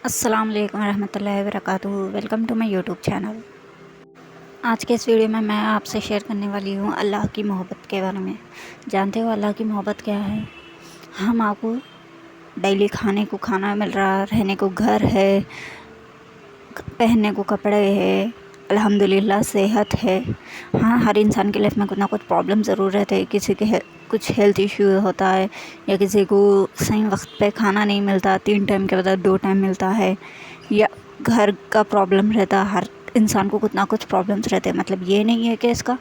السلام علیکم ورحمۃ اللہ وبرکاتہ۔ Welcome to my YouTube channel. آج کے اس ویڈیو میں آپ سے شیئر کرنے والی ہوں اللہ کی محبت کے بارے میں۔ جانتے ہو اللہ کی محبت کیا ہے؟ ہم آپ کو ڈیلی کھانے کو کھانا مل رہا، رہنے کو گھر ہے، پہننے کو کپڑے ہے، الحمدللہ صحت ہے۔ ہاں، ہر انسان کی لائف میں کچھ نہ کچھ پرابلم ضرور رہتے ہیں۔ کسی کے کچھ ہیلتھ ایشو ہوتا ہے، یا کسی کو صحیح وقت پہ کھانا نہیں ملتا، 3 ٹائم کے بدلے 2 ٹائم ملتا ہے، یا گھر کا پرابلم رہتا۔ ہر انسان کو کچھ نہ کچھ پرابلمس رہتے ہیں۔ مطلب یہ نہیں ہے کہ اس کا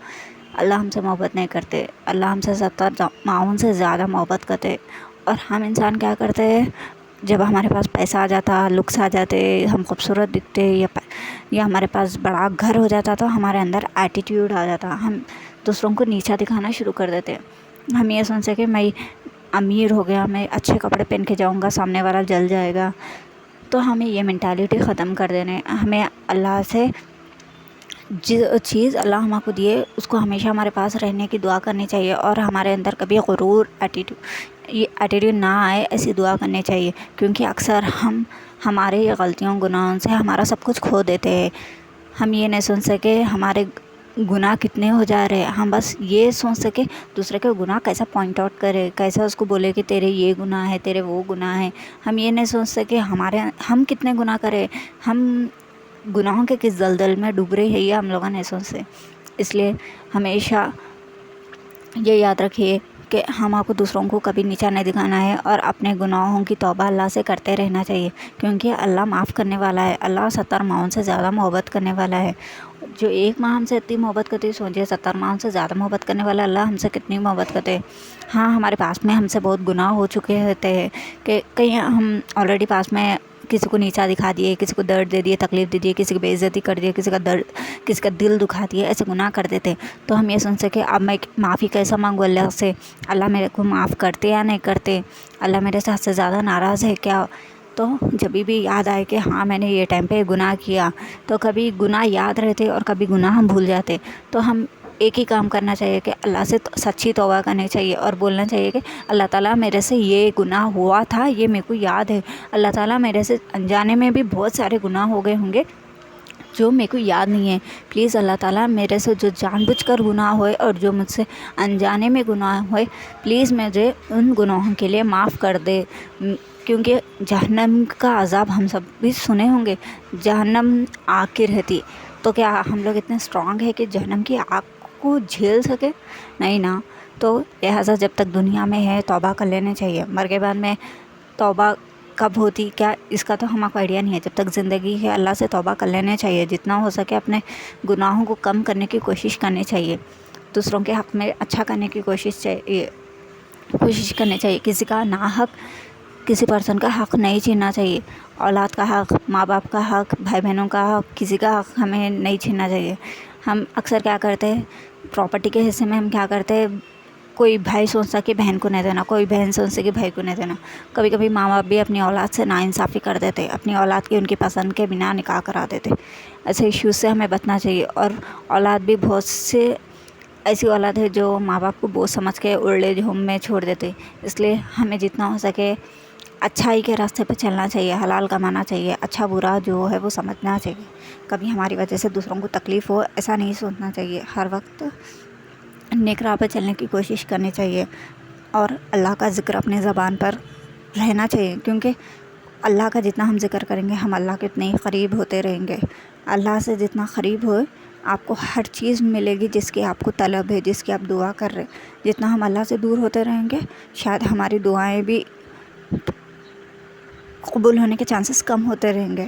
اللہ ہم سے محبت نہیں کرتے۔ اللہ ہم سے 70 معاون سے زیادہ محبت کرتے۔ اور ہم انسان کیا کرتے ہیں، جب ہمارے پاس پیسہ آ جاتا، لکس آ جاتے، ہم خوبصورت دکھتے، یا ہمارے پاس بڑا گھر ہو جاتا، تو ہمارے اندر ایٹیٹیوڈ آ جاتا، ہم دوسروں کو نیچا دکھانا شروع کر دیتے۔ ہم یہ سوچتے کہ میں امیر ہو گیا، میں اچھے کپڑے پہن کے جاؤں گا، سامنے والا جل جائے گا۔ تو ہمیں یہ مینٹالٹی ختم کر دینے، ہمیں اللہ سے جو چیز اللہ ہم کو دیے اس کو ہمیشہ ہمارے پاس رہنے کی دعا کرنی چاہیے، اور ہمارے اندر کبھی غرور ایٹیٹیوڈ نہ آئے ایسی دعا کرنی چاہیے، کیونکہ اکثر ہم ہمارے غلطیوں گناہوں سے ہمارا سب کچھ کھو دیتے ہیں۔ ہم یہ نہیں سن سکے ہمارے گناہ کتنے ہو جا رہے، ہم بس یہ سوچ سکے دوسرے کے گناہ کیسا پوائنٹ آؤٹ کرے، کیسا اس کو بولے کہ تیرے یہ گناہ ہے، تیرے وہ گناہ ہے۔ ہم یہ نہیں سوچ سکے ہم کتنے گناہ کرے، ہم گناہوں کے کس دلدل میں ڈوب رہے ہیں، یہ ہم لوگوں نہیں سوچتے۔ اس لیے ہمیشہ یہ یاد رکھیے کہ ہم آپ کو دوسروں کو کبھی نیچا نہیں دکھانا ہے، اور اپنے گناہوں کی توبہ اللہ سے کرتے رہنا چاہیے، کیونکہ اللہ معاف کرنے والا ہے۔ اللہ 70 معاون سے زیادہ محبت کرنے والا ہے۔ جو ایک ماہ ہم سے اتنی محبت کرتی ہے، سوچیے 70 معاون سے زیادہ محبت کرنے والا اللہ ہم سے کتنی محبت کرتے ہیں۔ ہاں، ہمارے پاس میں ہم سے بہت گناہ ہو چکے ہوتے ہیں کہ کہیں ہم آلریڈی پاس میں کسی کو نیچا دکھا دیے، کسی کو درد دے دیے، تکلیف دے دیے، کسی کی بے عزتی کر دیے، کسی کا دل دکھا دیے، ایسے گناہ کر دیتے۔ تو ہم یہ سن سکے اب میں معافی کیسا مانگوں اللہ سے، اللہ میرے کو معاف کرتے یا نہیں کرتے، اللہ میرے سے حد سے زیادہ ناراض ہے کیا۔ تو جب بھی یاد آئے کہ ہاں میں نے یہ ٹائم پہ گناہ کیا، تو کبھی گناہ یاد رہتے اور کبھی گناہ ہم بھول جاتے، تو ہم ایک ہی کام کرنا چاہیے کہ اللہ سے سچی توبہ کرنی چاہیے، اور بولنا چاہیے کہ اللہ تعالیٰ میرے سے یہ گناہ ہوا تھا، یہ میرے کو یاد ہے۔ اللہ تعالیٰ میرے سے انجانے میں بھی بہت سارے گناہ ہو گئے ہوں گے جو میرے کو یاد نہیں ہے، پلیز اللہ تعالیٰ میرے سے جو جان بوجھ کر گناہ ہوئے اور جو مجھ سے انجانے میں گناہ ہوئے، پلیز مجھے ان گناہوں کے لیے معاف کر دے۔ کیونکہ جہنم کا عذاب ہم سب بھی سنے ہوں گے، جہنم آگ کی رہتی، تو کیا ہم لوگ اتنے اسٹرانگ ہیں کہ جہنم کی آگ کو جھیل سکے؟ نہیں نا۔ تو لہٰذا جب تک دنیا میں ہے توبہ کر لینے چاہیے۔ مر کے بعد میں توبہ کب ہوتی کیا، اس کا تو ہم کو آئیڈیا نہیں ہے۔ جب تک زندگی ہے اللہ سے توبہ کر لینے چاہیے، جتنا ہو سکے اپنے گناہوں کو کم کرنے کی کوشش کرنی چاہیے، دوسروں کے حق میں اچھا کرنے کی کوشش کرنی چاہیے۔ کسی کا ناحق کسی پرسن کا حق نہیں چھیننا چاہیے۔ اولاد کا حق، ماں باپ کا حق، بھائی بہنوں کا حق، کسی کا حق ہمیں نہیں چھیننا چاہیے۔ ہم اکثر کیا کرتے ہیں، پراپرٹی کے حصے میں ہم کیا کرتے ہیں، کوئی بھائی سوچتا کہ بہن کو نہیں دینا، کوئی بہن سوچتے کہ بھائی کو نہیں دینا۔ کبھی کبھی ماں باپ بھی اپنی اولاد سے ناانصافی کر دیتے، اپنی اولاد کی ان کی پسند کے بنا نکاح کرا دیتے۔ ایسے ایشوز سے ہمیں بچنا چاہیے۔ اور اولاد بھی بہت سے ایسی اولاد ہے جو ماں باپ کو بوجھ سمجھ کے اولڈ ایج ہوم میں چھوڑ دیتے، اس لیے ہمیں جتنا ہو سکے اچھائی کے راستے پہ چلنا چاہیے، حلال کمانا چاہیے، اچھا برا جو ہے وہ سمجھنا چاہیے۔ کبھی ہماری وجہ سے دوسروں کو تکلیف ہو ایسا نہیں سوچنا چاہیے، ہر وقت نیک راہ پہ چلنے کی کوشش کرنی چاہیے، اور اللہ کا ذکر اپنے زبان پر رہنا چاہیے، کیونکہ اللہ کا جتنا ہم ذکر کریں گے ہم اللہ کے اتنے ہی قریب ہوتے رہیں گے۔ اللہ سے جتنا قریب ہوئے آپ کو ہر چیز ملے گی جس کی آپ کو طلب ہے، جس کی آپ دعا کر رہے۔ جتنا ہم اللہ سے دور ہوتے رہیں گے شاید ہماری دعائیں بھی قبول ہونے کے چانسز کم ہوتے رہیں گے۔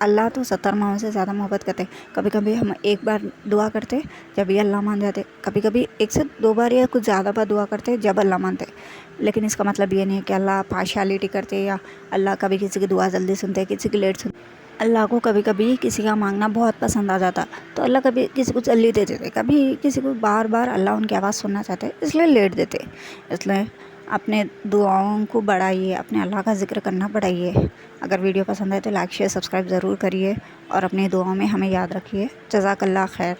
اللہ تو 70 معاون سے زیادہ محبت کرتے۔ کبھی کبھی ہم ایک بار دعا کرتے جب یہ اللہ مان جاتے، کبھی کبھی 1 سے 2 بار یا کچھ زیادہ بار دعا کرتے جب اللہ مانتے۔ لیکن اس کا مطلب یہ نہیں ہے کہ اللہ پارشیلٹی کرتے، یا اللہ کبھی کسی کی دعا جلدی سنتے، کسی کی لیٹ سنتے۔ اللہ کو کبھی کبھی کسی کا مانگنا بہت پسند آ جاتا، تو اللہ کبھی کسی کو جلدی دے دیتے، کبھی کسی کو بار بار اللہ ان کی آواز سننا چاہتے اس لیے لیٹ دیتے۔ اس لیے اپنے دعاؤں کو بڑھائیے، اپنے اللہ کا ذکر کرنا بڑھائیے۔ اگر ویڈیو پسند ہے تو لائک شیئر سبسکرائب ضرور کریے، اور اپنی دعاؤں میں ہمیں یاد رکھیے۔ جزاک اللہ خیر۔